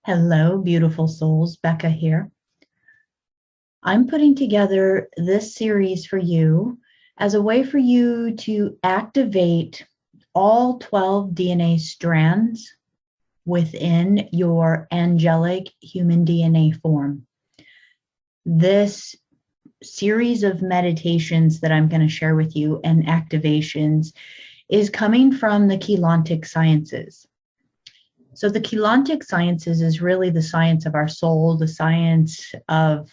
Hello, beautiful souls. Becca here. I'm putting together this series for you as a way for you to activate all 12 DNA strands within your angelic human DNA form. This series of meditations that I'm going to share with you and activations is coming from the Keylontic sciences. So the Keylontic sciences is really the science of our soul, the science of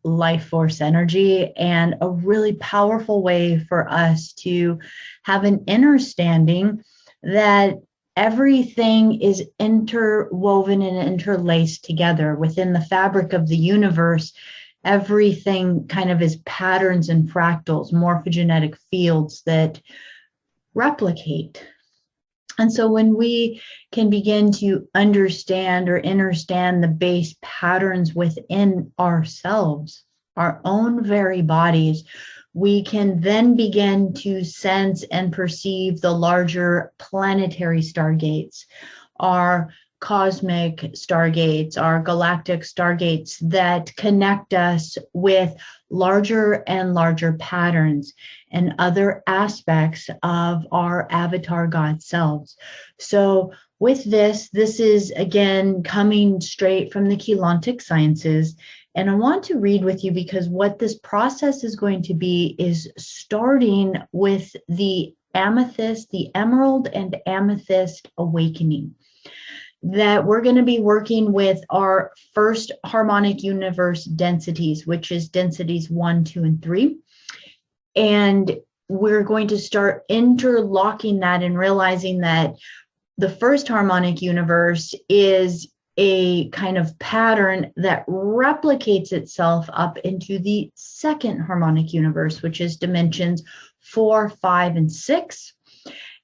life force energy, and a really powerful way for us to have an understanding that everything is interwoven and interlaced together within the fabric of the universe. Everything kind of is patterns and fractals, morphogenetic fields that replicate. And so when we can begin to understand or understand the base patterns within ourselves, our own very bodies, we can then begin to sense and perceive the larger planetary stargates, our cosmic stargates, our galactic stargates that connect us with larger and larger patterns and other aspects of our avatar God selves. So with this is again coming straight from the Keylontic sciences. And I want to read with you because what this process is going to be is starting with the amethyst, the emerald and amethyst awakening. That we're going to be working with our first harmonic universe densities, which is densities 1, 2, and 3. And we're going to start interlocking that and realizing that the first harmonic universe is a kind of pattern that replicates itself up into the second harmonic universe, which is dimensions 4, 5, and 6.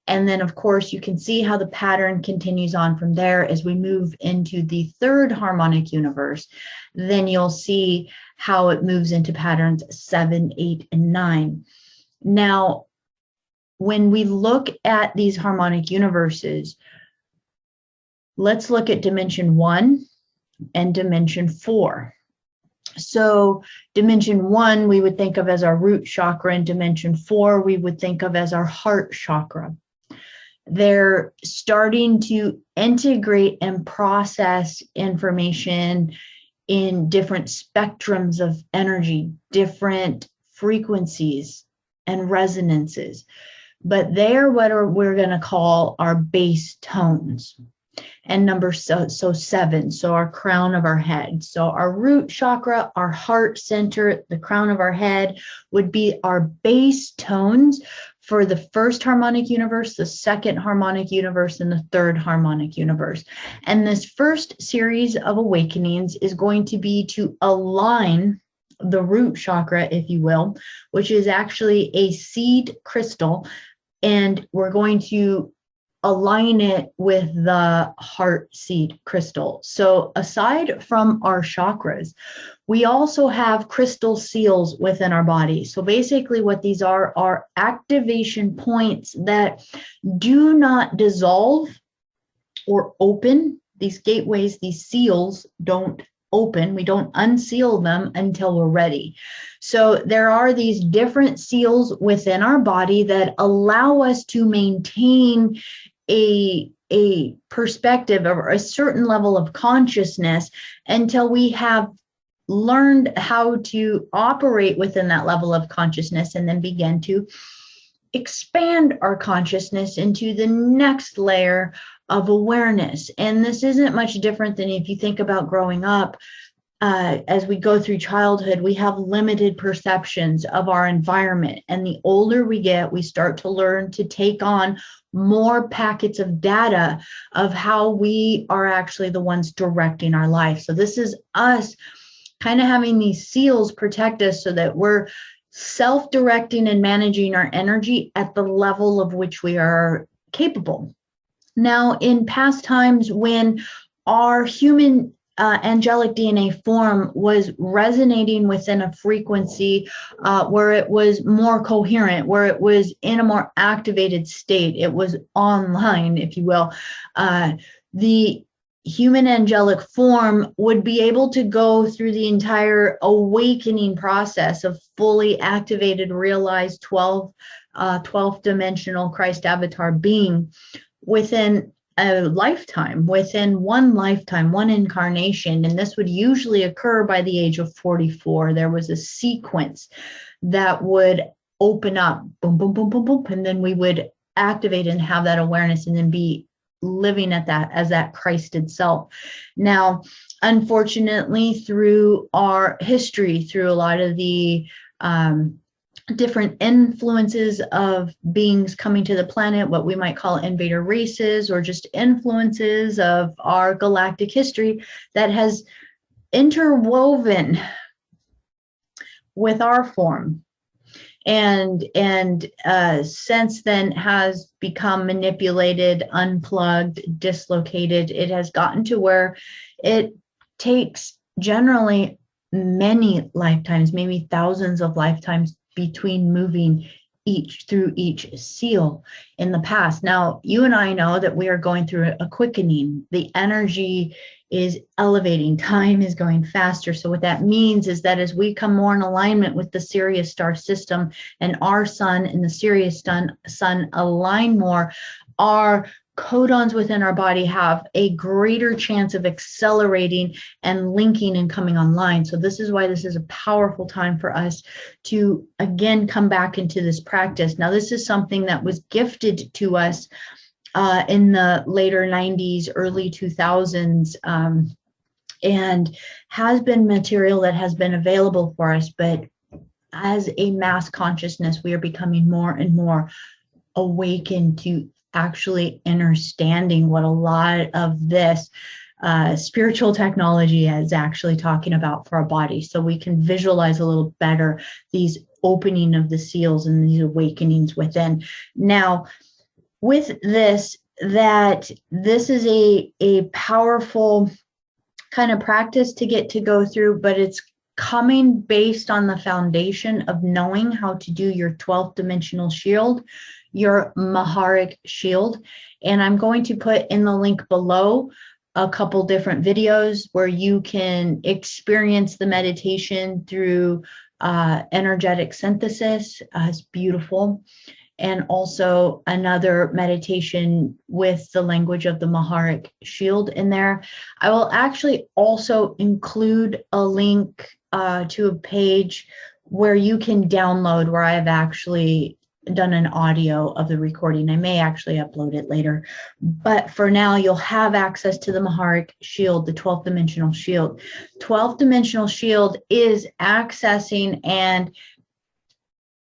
And then, of course, you can see how the pattern continues on from there as we move into the third harmonic universe. Then you'll see how it moves into patterns 7, 8, and 9. Now, when we look at these harmonic universes, let's look at dimension 1 and dimension 4. So dimension 1, we would think of as our root chakra, and dimension 4, we would think of as our heart chakra. They're starting to integrate and process information in different spectrums of energy, different frequencies and resonances. But they're what we're going to call our base tones. And number so 7, so our crown of our head. So our root chakra, our heart center, the crown of our head would be our base tones for the first harmonic universe, the second harmonic universe, and the third harmonic universe. And this first series of awakenings is going to be to align the root chakra, if you will, which is actually a seed crystal. And we're going to align it with the heart seed crystal. So aside from our chakras, we also have crystal seals within our body. So basically what these are activation points that do not dissolve or open. These gateways, these seals don't open. We don't unseal them until we're ready. So there are these different seals within our body that allow us to maintain a perspective or a certain level of consciousness until we have learned how to operate within that level of consciousness and then begin to expand our consciousness into the next layer of awareness. And this isn't much different than if you think about growing up. As we go through childhood, we have limited perceptions of our environment. And the older we get, we start to learn to take on more packets of data of how we are actually the ones directing our life. So this is us kind of having these seals protect us so that we're self-directing and managing our energy at the level of which we are capable. Now, in past times when our human angelic DNA form was resonating within a frequency where it was more coherent, where it was in a more activated state, it was online, if you will, the human angelic form would be able to go through the entire awakening process of fully activated, realized 12th dimensional Christ avatar being within a lifetime, within one lifetime, one incarnation. And this would usually occur by the age of 44. There was a sequence that would open up, boom, boom, boom, boom, boom, and then we would activate and have that awareness and then be living at that as that Christ itself. Now, unfortunately, through our history, through a lot of the different influences of beings coming to the planet, what we might call invader races, or just influences of our galactic history that has interwoven with our form, and since then has become manipulated, unplugged, dislocated. It has gotten to where it takes generally many lifetimes, maybe thousands of lifetimes, between moving through each seal in the past. Now, you and I know that we are going through a quickening. The energy is elevating, time is going faster. So what that means is that as we come more in alignment with the Sirius star system, and our sun and the Sirius sun align more, our codons within our body have a greater chance of accelerating and linking and coming online. So this is why this is a powerful time for us to, again, come back into this practice. Now, this is something that was gifted to us in the later 90s, early 2000s, and has been material that has been available for us. But as a mass consciousness, we are becoming more and more awakened to actually understanding what a lot of this spiritual technology is actually talking about for our body, so we can visualize a little better these opening of the seals and these awakenings within. Now, with this, that this is a powerful kind of practice to get to go through, but it's coming based on the foundation of knowing how to do your 12th dimensional shield, your Maharic shield. And I'm going to put in the link below a couple different videos where you can experience the meditation through energetic synthesis. It's beautiful. And also another meditation with the language of the Maharic shield in there. I will actually also include a link to a page where you can download, where I have actually done an audio of the recording. I may actually upload it later, but for now you'll have access to the Maharic shield, the 12th dimensional shield. 12th dimensional shield is accessing and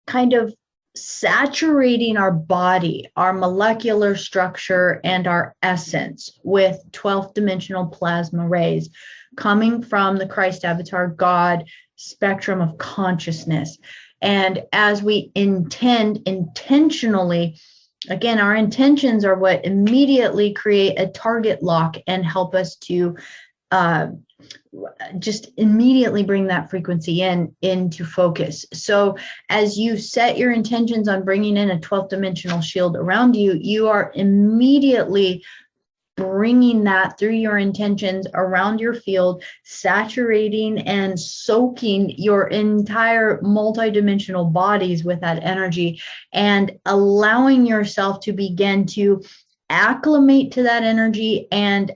kind of saturating our body, our molecular structure, and our essence with 12th dimensional plasma rays coming from the Christ avatar God spectrum of consciousness. And as we intentionally, again, our intentions are what immediately create a target lock and help us to just immediately bring that frequency into focus. So as you set your intentions on bringing in a 12th dimensional shield around you, you are immediately bringing that through your intentions around your field, saturating and soaking your entire multidimensional bodies with that energy, and allowing yourself to begin to acclimate to that energy and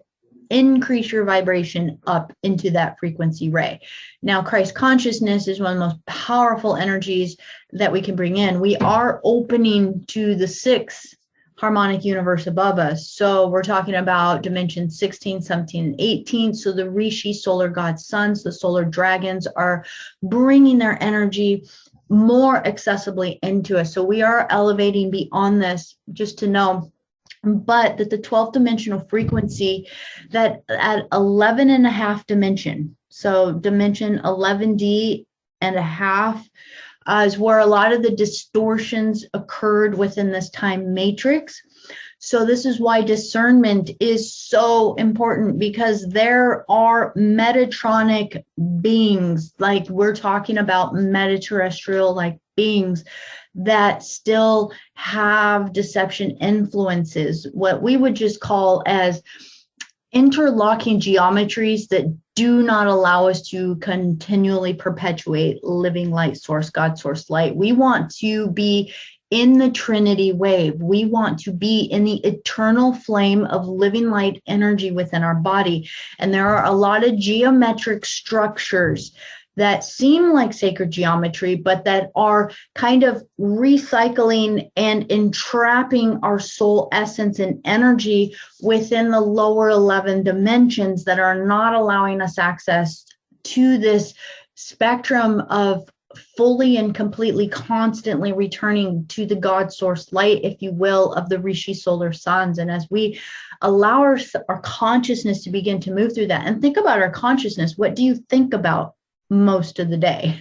increase your vibration up into that frequency ray. Now, Christ consciousness is one of the most powerful energies that we can bring in. We are opening to the 6th harmonic universe above us. So we're talking about dimensions 16, 17, and 18. So the Rishi solar god sons, the solar dragons, are bringing their energy more accessibly into us. So we are elevating beyond this, just to know. But that the 12th dimensional frequency, that at 11 and a half dimension, so dimension 11D and a half, is where a lot of the distortions occurred within this time matrix. So this is why discernment is so important, because there are metatronic beings, like we're talking about metaterrestrial like beings, that still have deception influences, what we would just call as interlocking geometries that do not allow us to continually perpetuate living light source, God source light. We want to be in the Trinity wave. We want to be in the eternal flame of living light energy within our body. And there are a lot of geometric structures that seem like sacred geometry, but that are kind of recycling and entrapping our soul essence and energy within the lower 11 dimensions that are not allowing us access to this spectrum of fully and completely constantly returning to the God source light, if you will, of the Rishi solar suns. And as we allow our consciousness to begin to move through that, and think about our consciousness, what do you think about most of the day?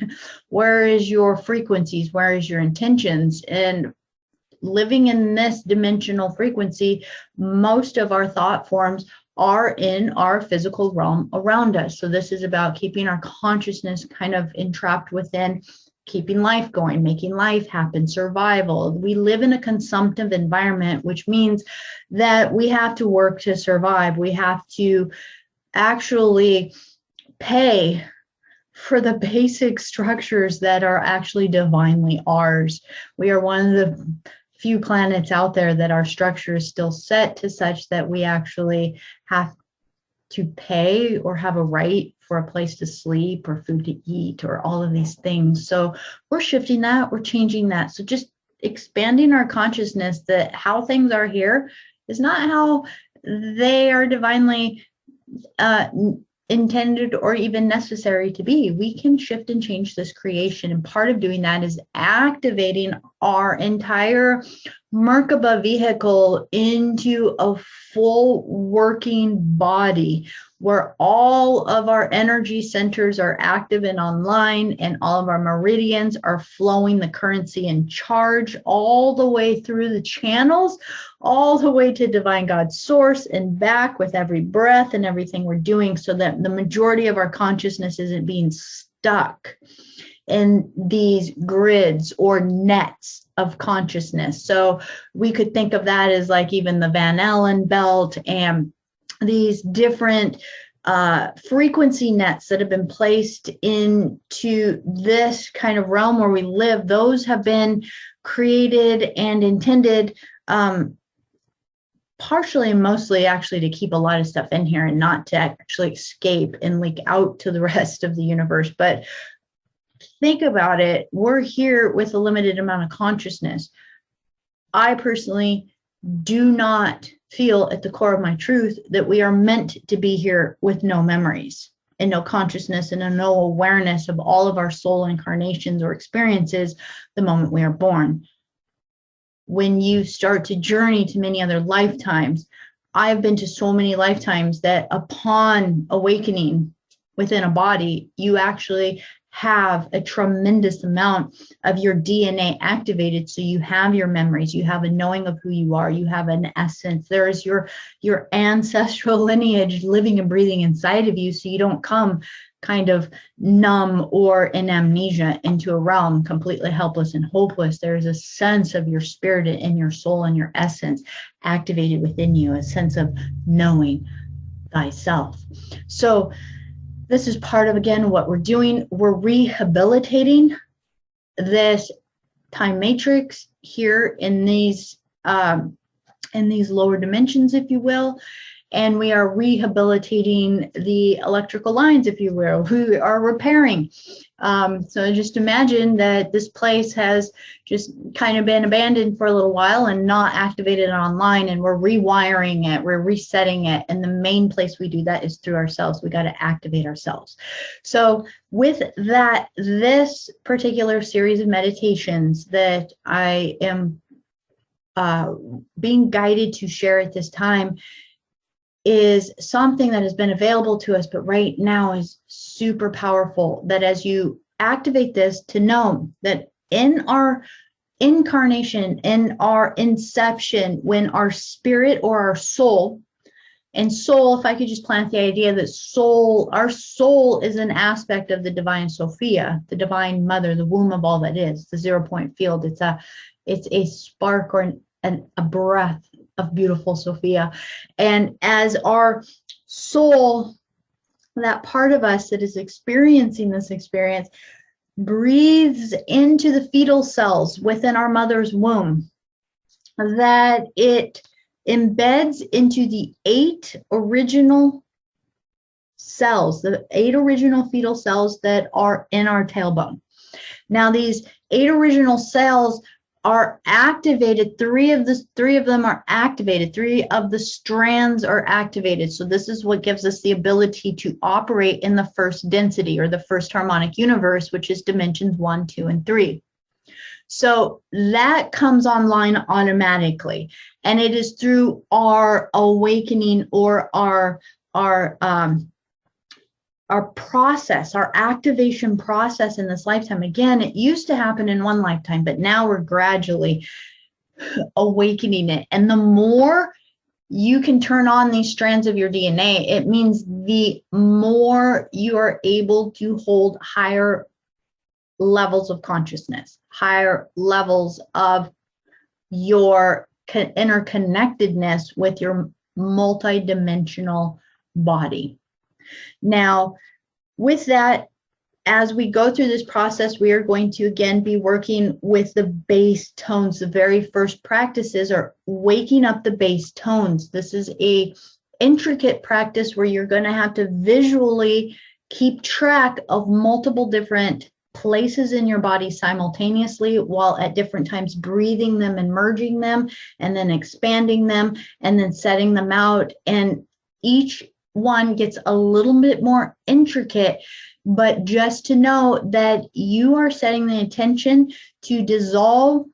Where is your frequencies? Where is your intentions? And living in this dimensional frequency, most of our thought forms are in our physical realm around us. So this is about keeping our consciousness kind of entrapped within keeping life going, making life happen, survival. We live in a consumptive environment, which means that we have to work to survive. We have to actually pay for the basic structures that are actually divinely ours. We are one of the few planets out there that our structure is still set to such that we actually have to pay or have a right for a place to sleep or food to eat or all of these things. So we're shifting that, we're changing that. So just expanding our consciousness that how things are here is not how they are divinely intended or even necessary to be. We can shift and change this creation. And part of doing that is activating our entire Merkaba vehicle into a full working body where all of our energy centers are active and online, and all of our meridians are flowing the currency and charge all the way through the channels, all the way to divine God source and back with every breath and everything we're doing, so that the majority of our consciousness isn't being stuck in these grids or nets of consciousness. So we could think of that as like even the Van Allen belt and these different frequency nets that have been placed into this kind of realm where we live. Those have been created and intended partially and mostly actually to keep a lot of stuff in here and not to actually escape and leak out to the rest of the universe. But think about it, we're here with a limited amount of consciousness. I personally do not feel at the core of my truth that we are meant to be here with no memories and no consciousness and no awareness of all of our soul incarnations or experiences the moment we are born. When you start to journey to many other lifetimes, I've been to so many lifetimes that upon awakening within a body, you actually have a tremendous amount of your DNA activated. So you have your memories, you have a knowing of who you are, you have an essence. There is your ancestral lineage living and breathing inside of you. So you don't come kind of numb or in amnesia into a realm completely helpless and hopeless. There's a sense of your spirit and your soul and your essence activated within you, a sense of knowing thyself. So this is part of, again, what we're doing. We're rehabilitating this time matrix here in these lower dimensions, if you will. And we are rehabilitating the electrical lines, if you will. We are repairing. So just imagine that this place has just kind of been abandoned for a little while and not activated online, and we're rewiring it, we're resetting it. And the main place we do that is through ourselves. We got to activate ourselves. So with that, this particular series of meditations that I am being guided to share at this time is something that has been available to us, but right now is super powerful. That as you activate this, to know that in our incarnation, in our inception, when our spirit or our soul, and soul, if I could just plant the idea that soul, our soul is an aspect of the divine Sophia, the divine mother, the womb of all that is, the 0 point field. It's a spark or a breath of beautiful Sophia. And as our soul, that part of us that is experiencing this experience, breathes into the fetal cells within our mother's womb, that it embeds into the 8 original cells, the 8 original fetal cells that are in our tailbone. Now, these 8 original cells are activated. 3 of them are activated. 3 of the strands are activated. So this is what gives us the ability to operate in the first density, or the first harmonic universe, which is dimensions 1, 2, and 3. So that comes online automatically, and it is through our awakening, or our process, our activation process in this lifetime. Again, it used to happen in one lifetime, but now we're gradually awakening it. And the more you can turn on these strands of your DNA, it means the more you are able to hold higher levels of consciousness, higher levels of your interconnectedness with your multidimensional body. Now, with that, as we go through this process, we are going to again be working with the bass tones. The very first practices are waking up the bass tones. This is a intricate practice where you're going to have to visually keep track of multiple different places in your body simultaneously, while at different times breathing them and merging them, and then expanding them, and then setting them out. And each one gets a little bit more intricate, but just to know that you are setting the intention to dissolve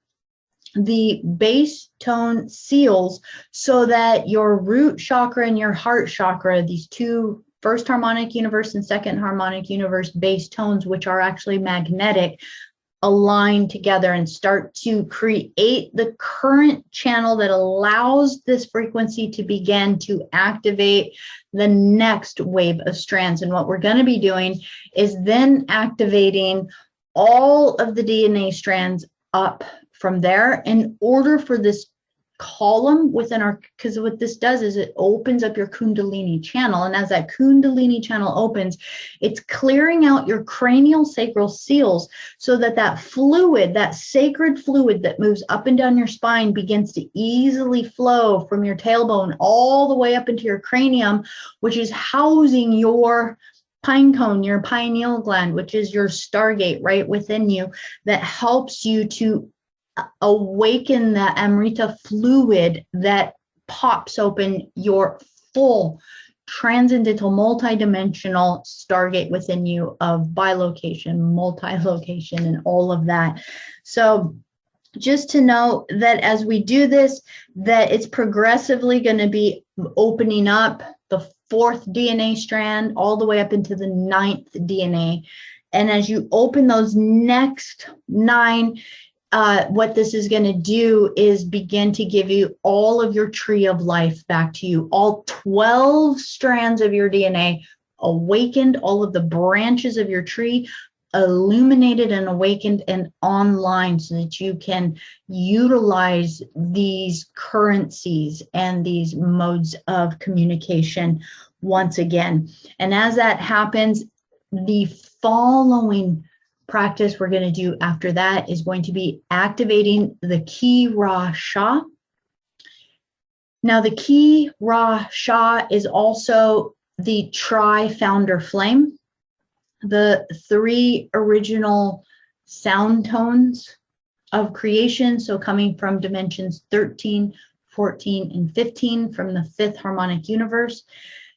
the bass tone seals, so that your root chakra and your heart chakra, these 2 first harmonic universe and second harmonic universe bass tones, which are actually magnetic, align together and start to create the current channel that allows this frequency to begin to activate the next wave of strands. And what we're going to be doing is then activating all of the DNA strands up from there, in order for this column within our, because what this does is it opens up your Kundalini channel. And as that Kundalini channel opens, it's clearing out your cranial sacral seals, so that that fluid, that sacred fluid that moves up and down your spine, begins to easily flow from your tailbone all the way up into your cranium, which is housing your pine cone, your pineal gland, which is your stargate right within you, that helps you to awaken the Amrita fluid that pops open your full transcendental multidimensional stargate within you of bilocation, multi-location, and all of that. So just to know that as we do this, that it's progressively going to be opening up the 4th DNA strand all the way up into the 9th DNA. And as you open those next 9, what this is going to do is begin to give you all of your tree of life back to you, all 12 strands of your DNA awakened, all of the branches of your tree illuminated and awakened and online, so that you can utilize these currencies and these modes of communication once again. And as that happens, the following practice we're going to do after that is going to be activating the Ki Ra Sha. Now, the Ki Ra Sha is also the tri-founder flame, the 3 original sound tones of creation. So coming from dimensions 13, 14, and 15 from the 5th harmonic universe.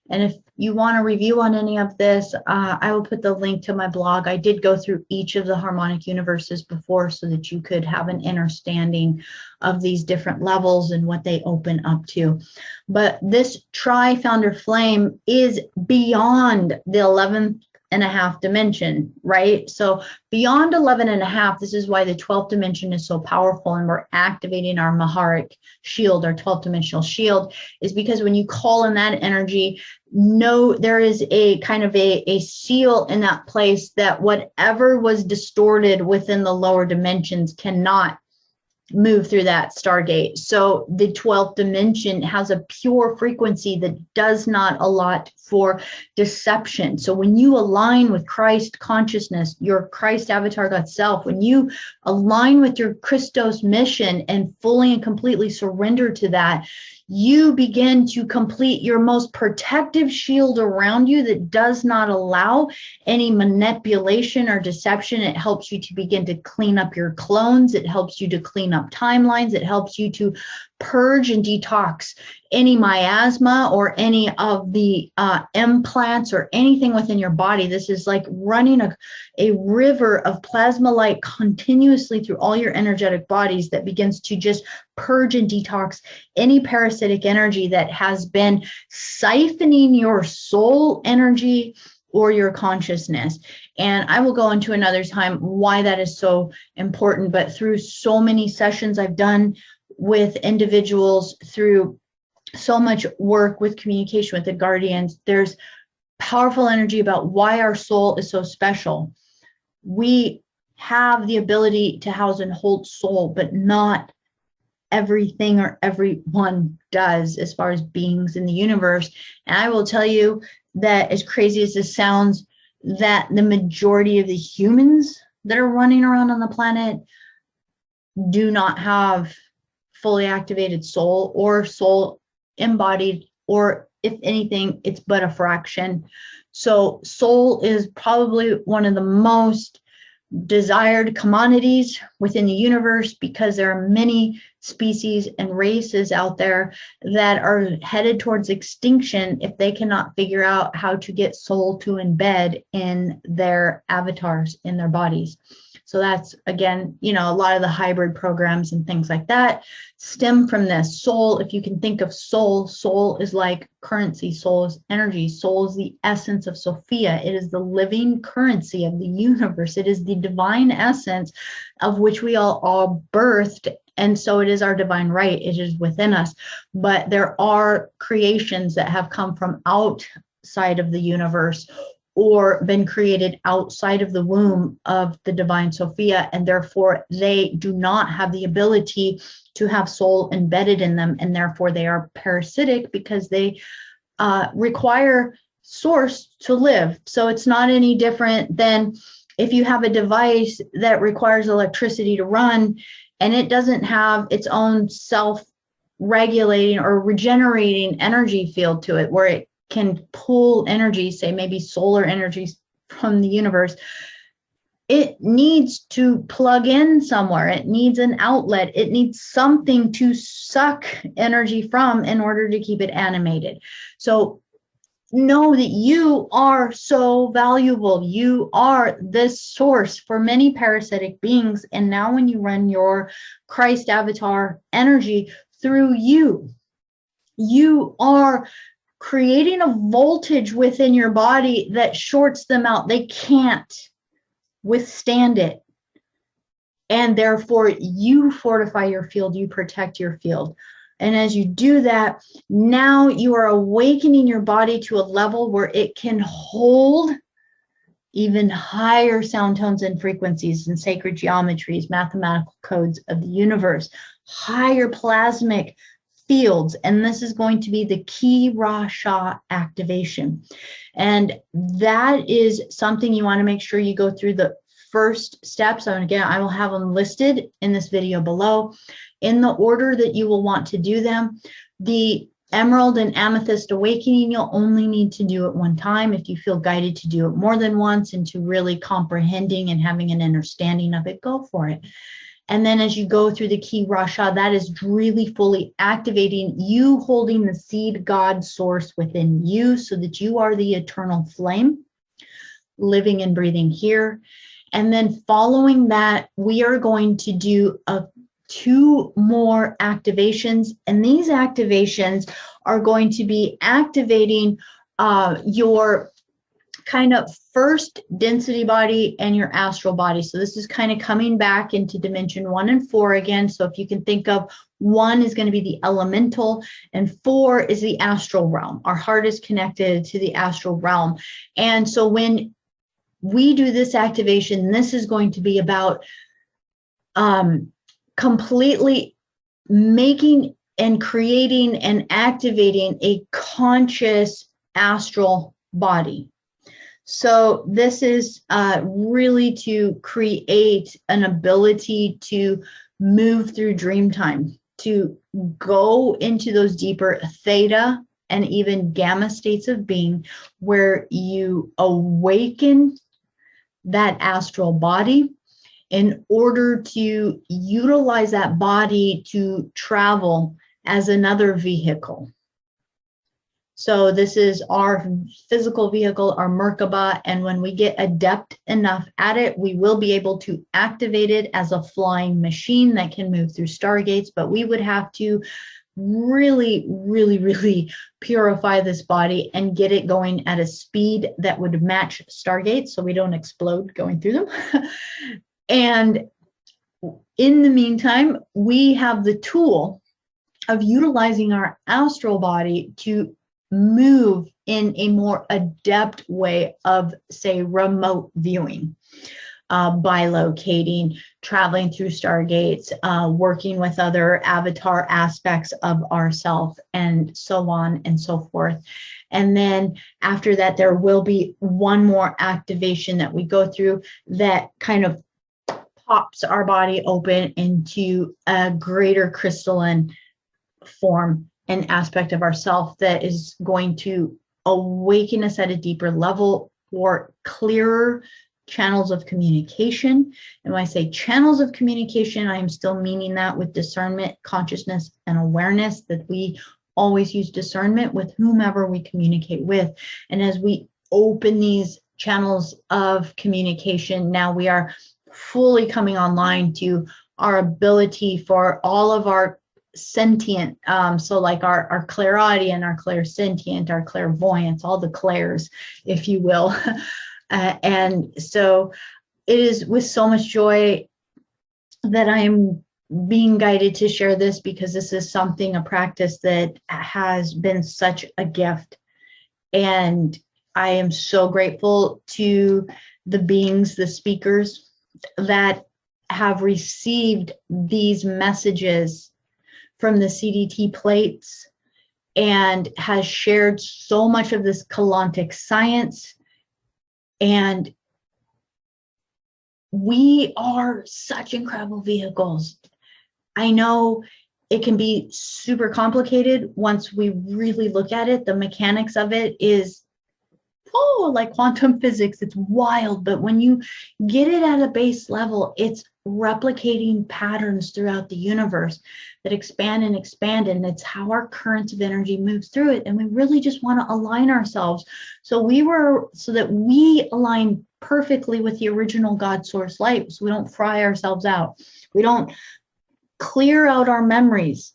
And if you want a review on any of this, I will put the link to my blog. I did go through each of the harmonic universes before, so that you could have an understanding of these different levels and what they open up to. But this tri-founder flame is beyond the 11.5 dimension, right? So beyond 11.5, this is why the 12th dimension is so powerful, and we're activating our Maharic shield, our 12th dimensional shield, is because when you call in that energy, there is a kind of a seal in that place, that whatever was distorted within the lower dimensions cannot move through that stargate. So the 12th dimension has a pure frequency that does not allot for deception. So when you align with Christ consciousness, your Christ avatar God self, when you align with your Christos mission and fully and completely surrender to that, you begin to complete your most protective shield around you that does not allow any manipulation or deception. It helps you to begin to clean up your clones. It helps you to clean up timelines. It helps you to purge and detox any miasma or any of the implants or anything within your body. This is like running a river of plasma light continuously through all your energetic bodies that begins to just purge and detox any parasitic energy that has been siphoning your soul energy or your consciousness. And I will go into another time why that is so important. But through so many sessions I've done with individuals, through so much work with communication with the guardians, there's powerful energy about why our soul is so special. We have the ability to house and hold soul, but not everything or everyone does as far as beings in the universe. And I will tell you that, as crazy as this sounds, that the majority of the humans that are running around on the planet do not have fully activated soul or soul embodied, or if anything, it's but a fraction. So soul is probably one of the most desired commodities within the universe, because there are many species and races out there that are headed towards extinction if they cannot figure out how to get soul to embed in their avatars, in their bodies. So that's, again, a lot of the hybrid programs and things like that stem from this. Soul, if you can think of soul, soul is like currency, soul is energy, soul is the essence of Sophia. It is the living currency of the universe. It is the divine essence of which we all birthed. And so it is our divine right. It is within us. But there are creations that have come from outside of the universe, or been created outside of the womb of the divine Sophia, and therefore they do not have the ability to have soul embedded in them, and therefore they are parasitic because they require source to live. So it's not any different than if you have a device that requires electricity to run and it doesn't have its own self-regulating or regenerating energy field to it, where it can pull energy, say maybe solar energy from the universe. It needs to plug in somewhere. It needs an outlet. It needs something to suck energy from in order to keep it animated. So know that you are so valuable. You are this source for many parasitic beings. And now when you run your Christ avatar energy through you, you are creating a voltage within your body that shorts them out. They can't withstand it. And therefore, you fortify your field, you protect your field. And as you do that, now you are awakening your body to a level where it can hold even higher sound tones and frequencies and sacred geometries, mathematical codes of the universe, higher plasmic fields. And this is going to be the Ki Ra Sha activation. And that is something you want to make sure you go through the first steps. And again, I will have them listed in this video below in the order that you will want to do them. The Emerald and Amethyst Awakening, you'll only need to do it one time. If you feel guided to do it more than once and to really comprehending and having an understanding of it, go for it. And then as you go through the Ki Ra Sha, that is really fully activating you, holding the seed God source within you, so that you are the eternal flame living and breathing here. And then following that, we are going to do two more activations. And these activations are going to be activating your kind of first density body and your astral body. So this is kind of coming back into dimension 1 and 4 again. So if you can think of 1 is going to be the elemental and 4 is the astral realm. Our heart is connected to the astral realm. And so when we do this activation, this is going to be about completely making and creating and activating a conscious astral body. So this is really to create an ability to move through dream time, to go into those deeper theta and even gamma states of being, where you awaken that astral body in order to utilize that body to travel as another vehicle. So this is our physical vehicle, our Merkaba, and when we get adept enough at it, we will be able to activate it as a flying machine that can move through stargates, but we would have to really, really, really purify this body and get it going at a speed that would match stargates so we don't explode going through them. And in the meantime, we have the tool of utilizing our astral body to move in a more adept way of, say, remote viewing, by locating, traveling through stargates, working with other avatar aspects of ourself, and so on and so forth. And then after that, there will be one more activation that we go through that kind of pops our body open into a greater crystalline form and aspect of ourself that is going to awaken us at a deeper level for clearer channels of communication. And when I say channels of communication, I am still meaning that with discernment, consciousness, and awareness, that we always use discernment with whomever we communicate with. And as we open these channels of communication, now we are fully coming online to our ability for all of our sentient, so like our clairaudient, our clairsentient, our clairvoyance, all the clairs, if you will. And so it is with so much joy that I am being guided to share this, because this is something, a practice that has been such a gift. And I am so grateful to the beings, the speakers that have received these messages from the CDT plates and has shared so much of this Keylontic science. And we are such incredible vehicles. I know it can be super complicated once we really look at it. The mechanics of it is, like quantum physics, it's wild. But when you get it at a base level, it's replicating patterns throughout the universe that expand and expand, and it's how our currents of energy moves through it. And we really just want to align ourselves so that we align perfectly with the original God source light, so we don't fry ourselves out, we don't clear out our memories.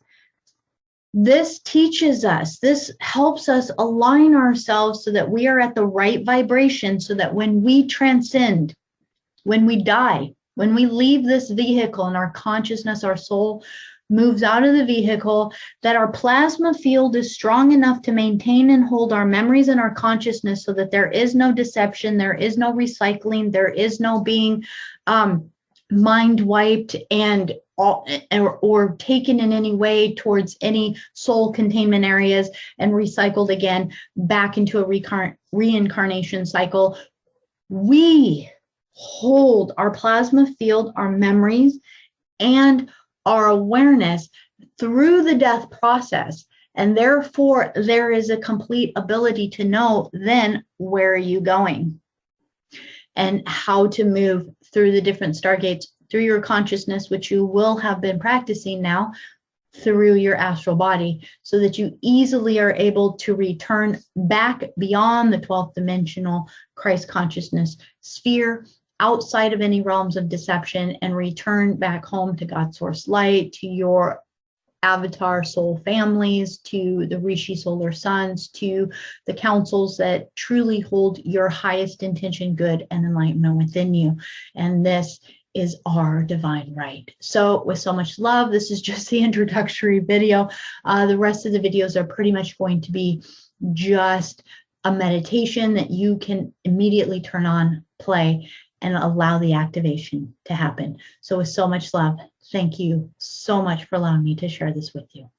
This teaches us, this helps us align ourselves so that we are at the right vibration, so that when we transcend, when we die, when we leave this vehicle and our consciousness, our soul moves out of the vehicle, that our plasma field is strong enough to maintain and hold our memories and our consciousness, so that there is no deception, there is no recycling, there is no being mind wiped and or taken in any way towards any soul containment areas and recycled again back into a reincarnation cycle. We hold our plasma field, our memories, and our awareness through the death process. And therefore, there is a complete ability to know then where are you going and how to move through the different stargates through your consciousness, which you will have been practicing now through your astral body, so that you easily are able to return back beyond the 12th dimensional Christ consciousness sphere, outside of any realms of deception, and return back home to God's source light, to your avatar soul families, to the Rishi solar suns, to the councils that truly hold your highest intention, good, and enlightenment within you. And this is our divine right. So with so much love, this is just the introductory video. The rest of the videos are pretty much going to be just a meditation that you can immediately turn on, play, and allow the activation to happen. So with so much love, thank you so much for allowing me to share this with you.